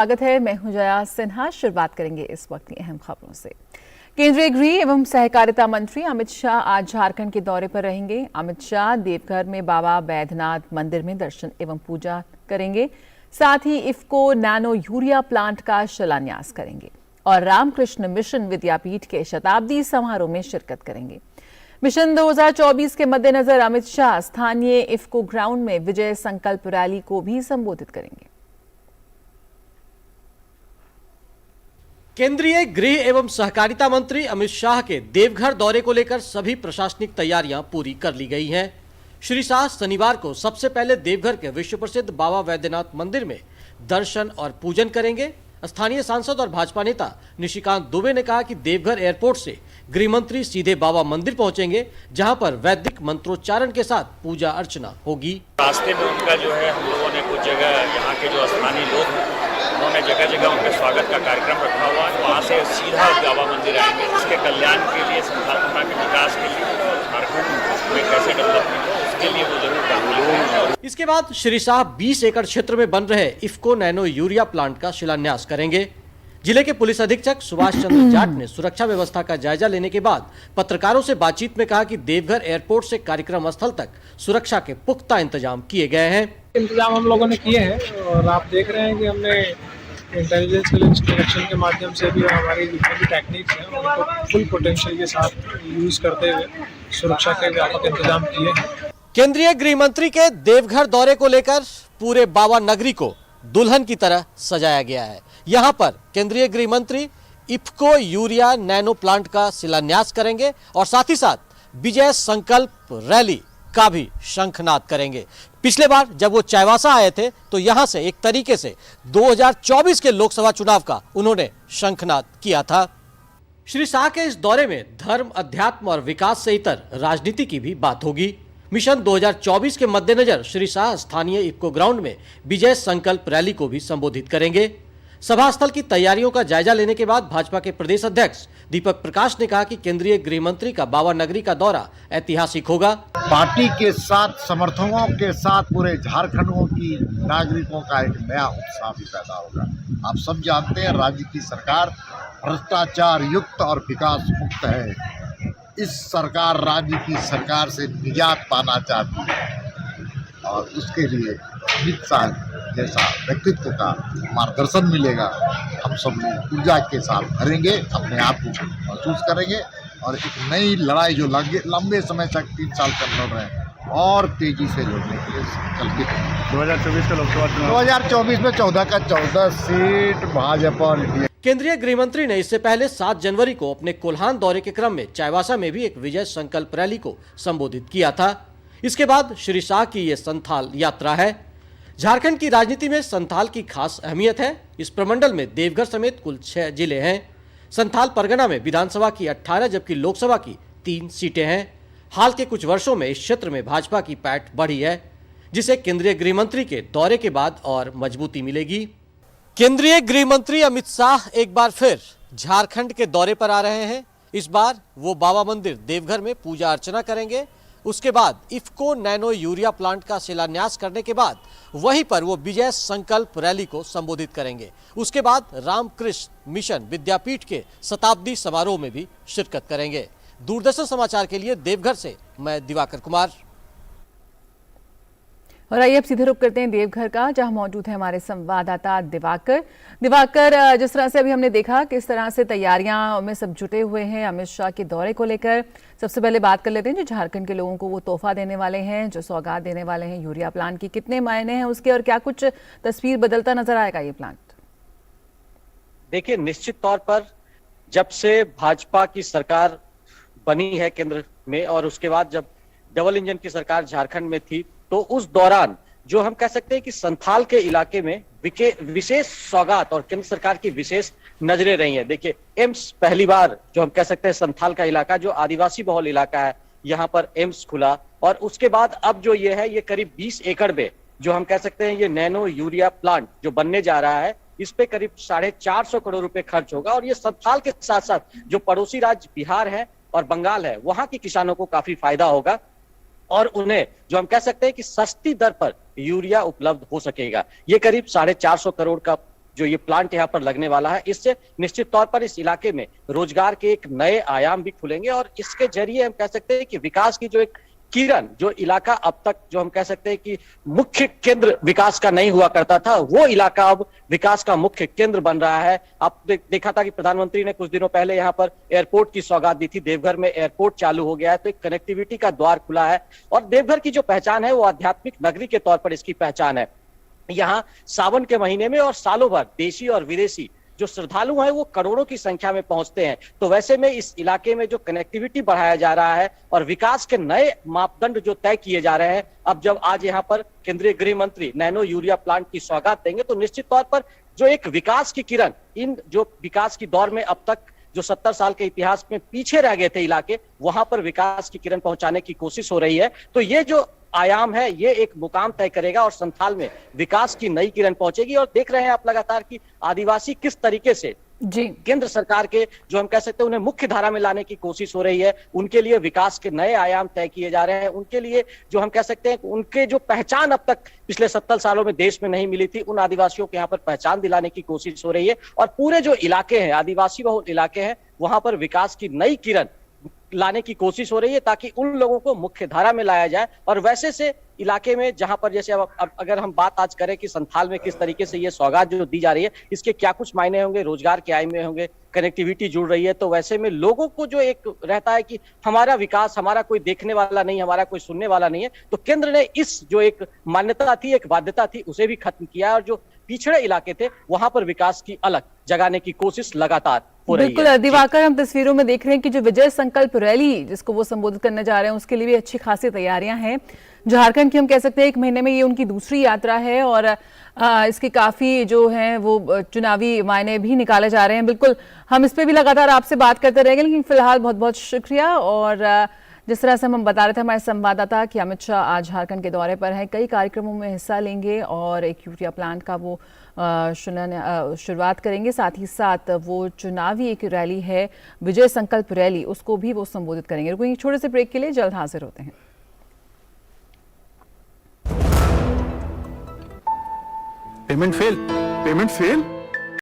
स्वागत है। मैं हूं जया सिन्हा। शुरुआत करेंगे इस वक्त की अहम खबरों से। केंद्रीय गृह एवं सहकारिता मंत्री अमित शाह आज झारखंड के दौरे पर रहेंगे। अमित शाह देवघर में बाबा बैद्यनाथ मंदिर में दर्शन एवं पूजा करेंगे। साथ ही इफ्को नैनो यूरिया प्लांट का शिलान्यास करेंगे और रामकृष्ण मिशन विद्यापीठ के शताब्दी समारोह में शिरकत करेंगे। मिशन 2024 के मद्देनजर अमित शाह स्थानीय इफ्को ग्राउंड में विजय संकल्प रैली को भी संबोधित करेंगे। केंद्रीय गृह एवं सहकारिता मंत्री अमित शाह के देवघर दौरे को लेकर सभी प्रशासनिक तैयारियां पूरी कर ली गई हैं। श्री शाह शनिवार को सबसे पहले देवघर के विश्व प्रसिद्ध बाबा बैद्यनाथ मंदिर में दर्शन और पूजन करेंगे। स्थानीय सांसद और भाजपा नेता निशिकांत दुबे ने कहा कि देवघर एयरपोर्ट से गृह मंत्री सीधे बाबा मंदिर पहुंचेंगे, जहां पर वैदिक मंत्रोच्चारण के साथ पूजा अर्चना होगी। रास्ते में उनका जो है हम लोगों ने कुछ जगह यहाँ के जो स्थानीय लोग हैं उन्होंने जगह जगह उनके स्वागत का कार्यक्रम रखा हुआ है। वहाँ से सीधा बाबा मंदिर आएंगे। इसके कल्याण के लिए, संस्थापना के विकास के लिए, झारखंड में कैसे डेवलपमेंट हो उसके लिए वो जरूर काम करेंगे। इसके बाद श्री शाह 20 एकड़ क्षेत्र में बन रहे इफ्को नैनो यूरिया प्लांट का शिलान्यास करेंगे। जिले के पुलिस अधीक्षक सुभाष चंद्र जाट ने सुरक्षा व्यवस्था का जायजा लेने के बाद पत्रकारों से बातचीत में कहा कि देवघर एयरपोर्ट से कार्यक्रम स्थल तक सुरक्षा के पुख्ता इंतजाम किए गए हैं। इंतजाम हम लोगों ने किए हैं और आप देख रहे हैं कि हमने इंटेलिजेंस कलेक्शन के माध्यम से भी हमारी जितनी भी टेक्निक्स हैं उनको फुल पोटेंशियल के साथ यूज करते हुए सुरक्षा के व्यापक इंतजाम किए हैं। केंद्रीय गृह मंत्री के देवघर दौरे को लेकर पूरे बाबा नगरी को दुल्हन की तरह सजाया गया है। यहाँ पर केंद्रीय गृह मंत्री इफ्को यूरिया नैनो प्लांट का शिलान्यास करेंगे और साथ ही साथ विजय संकल्प रैली का भी शंखनाद करेंगे। पिछले बार जब वो चाईबासा आए थे तो यहाँ से एक तरीके से 2024 के लोकसभा चुनाव का उन्होंने शंखनाद किया था। श्री शाह के इस दौरे में धर्म, अध्यात्म और विकास से इतर राजनीति की भी बात होगी। मिशन 2024 के मद्देनजर श्री शाह स्थानीय इफ्को ग्राउंड में विजय संकल्प रैली को भी संबोधित करेंगे। सभा स्थल की तैयारियों का जायजा लेने के बाद भाजपा के प्रदेश अध्यक्ष दीपक प्रकाश ने कहा कि केंद्रीय गृह मंत्री का बाबा नगरी का दौरा ऐतिहासिक होगा। पार्टी के साथ, समर्थकों के साथ पूरे झारखंडों की नागरिकों का एक नया उत्साह भी पैदा होगा। आप सब जानते हैं राज्य की सरकार भ्रष्टाचार युक्त और विकास मुक्त है। इस सरकार राज्य की सरकार से निजात पाना चाहती है और उसके लिए अमित शाह जैसा व्यक्तित्व का मार्गदर्शन मिलेगा। हम सब लोग ऊर्जा के साथ भरेंगे, अपने आप को महसूस करेंगे और एक नई लड़ाई जो लंबे समय तक 3 साल तक लड़ रहे हैं और तेजी से लड़ने के लिए संकल्पित है। 2024 का लोकसभा चुनाव 2024 में 14 का 14 सीट भाजपा। केंद्रीय गृह मंत्री ने इससे पहले 7 जनवरी को अपने कोल्हान दौरे के क्रम में चाईबासा में भी एक विजय संकल्प रैली को संबोधित किया था। इसके बाद श्री शाह की ये संथाल यात्रा है। झारखंड की राजनीति में संथाल की खास अहमियत है। इस प्रमंडल में देवघर समेत कुल 6 जिले हैं। संथाल परगना में विधानसभा की 18 जबकि लोकसभा की 3 सीटें हैं। हाल के कुछ वर्षों में इस क्षेत्र में भाजपा की पैठ बढ़ी है, जिसे केंद्रीय गृह मंत्री के दौरे के बाद और मजबूती मिलेगी। केंद्रीय गृह मंत्री अमित शाह एक बार फिर झारखंड के दौरे पर आ रहे हैं। इस बार वो बाबा मंदिर देवघर में पूजा अर्चना करेंगे। उसके बाद इफ्को नैनो यूरिया प्लांट का शिलान्यास करने के बाद वहीं पर वो विजय संकल्प रैली को संबोधित करेंगे। उसके बाद रामकृष्ण मिशन विद्यापीठ के शताब्दी समारोह में भी शिरकत करेंगे। दूरदर्शन समाचार के लिए देवघर से मैं दिवाकर कुमार। और आइए अब सीधे रुख करते हैं देवघर का, जहां मौजूद है हमारे संवाददाता दिवाकर। जिस तरह से अभी हमने देखा किस तरह से तैयारियां में सब जुटे हुए हैं अमित शाह के दौरे को लेकर, सबसे पहले बात कर लेते हैं जो झारखंड के लोगों को वो तोहफा देने वाले हैं, जो सौगात देने वाले हैं यूरिया प्लांट की, कितने मायने हैं उसके और क्या कुछ तस्वीर बदलता नजर आएगा ये प्लांट? देखिए, निश्चित तौर पर जब से भाजपा की सरकार बनी है केंद्र में और उसके बाद जब डबल इंजन की सरकार झारखंड में थी तो उस दौरान जो हम कह सकते हैं कि संथाल के इलाके में विशेष सौगात और केंद्र सरकार की विशेष नजरें रही हैं। देखिए, एम्स पहली बार जो हम कह सकते हैं संथाल का इलाका जो आदिवासी बहुल इलाका है, यहाँ पर एम्स खुला और उसके बाद अब जो ये है ये करीब 20 एकड़ में जो हम कह सकते हैं ये नैनो यूरिया प्लांट जो बनने जा रहा है, इस पे करीब 450 करोड़ रुपए खर्च होगा और ये संथाल के साथ साथ जो पड़ोसी राज्य बिहार है और बंगाल है वहां के किसानों को काफी फायदा होगा और उन्हें जो हम कह सकते हैं कि सस्ती दर पर यूरिया उपलब्ध हो सकेगा। ये करीब 450 करोड़ का जो ये प्लांट यहाँ पर लगने वाला है, इससे निश्चित तौर पर इस इलाके में रोजगार के एक नए आयाम भी खुलेंगे और इसके जरिए हम कह सकते हैं कि विकास की जो एक किरण, जो इलाका अब तक जो हम कह सकते हैं कि मुख्य केंद्र विकास का नहीं हुआ करता था, वो इलाका अब विकास का मुख्य केंद्र बन रहा है। आप देखा था कि प्रधानमंत्री ने कुछ दिनों पहले यहाँ पर एयरपोर्ट की सौगात दी थी। देवघर में एयरपोर्ट चालू हो गया है, तो एक कनेक्टिविटी का द्वार खुला है और देवघर की जो पहचान है वो आध्यात्मिक नगरी के तौर पर इसकी पहचान है। यहाँ सावन के महीने में और सालों भर देशी और विदेशी जो श्रद्धालु हैं वो करोड़ों की संख्या में पहुंचते हैं। तो वैसे में इस इलाके में जो कनेक्टिविटी बढ़ाया जा रहा है और विकास के नए मापदंड जो तय किए जा रहे हैं, अब जब आज यहाँ पर केंद्रीय गृह मंत्री नैनो यूरिया प्लांट की सौगात देंगे तो निश्चित तौर पर जो एक विकास की किरण, इन जो विकास की दौर में अब तक जो 70 साल के इतिहास में पीछे रह गए थे इलाके, वहां पर विकास की किरण पहुंचाने की कोशिश हो रही है। तो ये जो आयाम है ये एक मुकाम तय करेगा और संथाल में विकास की नई किरण पहुंचेगी। और देख रहे हैं आप लगातार कि आदिवासी किस तरीके से जी केंद्र सरकार के जो हम कह सकते हैं उन्हें मुख्य धारा में लाने की कोशिश हो रही है। उनके लिए विकास के नए आयाम तय किए जा रहे हैं। उनके लिए जो हम कह सकते हैं उनके जो पहचान अब तक पिछले 70 सालों में देश में नहीं मिली थी, उन आदिवासियों को यहाँ पर पहचान दिलाने की कोशिश हो रही है। और पूरे जो इलाके हैं, आदिवासी बहुल इलाके हैं, वहां पर विकास की नई किरण लाने की कोशिश हो रही है ताकि उन लोगों को मुख्य धारा में लाया जाए। और वैसे से इलाके में जहां पर जैसे अब अगर हम बात आज करें कि संथाल में किस तरीके से ये सौगात जो दी जा रही है, इसके क्या कुछ मायने होंगे, रोजगार के आय में होंगे, कनेक्टिविटी जुड़ रही है, तो वैसे में लोगों को जो एक रहता है कि हमारा विकास, हमारा कोई देखने वाला नहीं, हमारा कोई सुनने वाला नहीं है, तो केंद्र ने इस जो एक मान्यता थी, एक बाध्यता थी, उसे भी खत्म किया और जो पिछड़े इलाके थे वहां पर विकास की अलग जगाने की कोशिश लगातार हो रही है। बिल्कुल दिवाकर, हम तस्वीरों में देख रहे हैं कि जो विजय संकल्प रैली जिसको वो संबोधित करने जा रहे हैं उसके लिए भी अच्छी खासी तैयारियां हैं। झारखंड की हम कह सकते हैं एक महीने में ये उनकी दूसरी यात्रा है और इसके काफी जो है वो चुनावी मायने भी निकाले जा रहे हैं। बिल्कुल हम इस पे भी लगातार आपसे बात करते रहेंगे, लेकिन फिलहाल बहुत बहुत शुक्रिया। और जिस तरह से हम बता रहे थे हमारे संवाददाता कि अमित शाह आज झारखंड के दौरे पर हैं, कई कार्यक्रमों में हिस्सा लेंगे और एक यूरिया प्लांट का वो शुरुआत करेंगे, साथ ही साथ वो चुनावी एक रैली है विजय संकल्प रैली, उसको भी वो संबोधित करेंगे। रुकेंगे छोटे से ब्रेक के लिए, जल्द हाजिर होते हैं। Payment fail.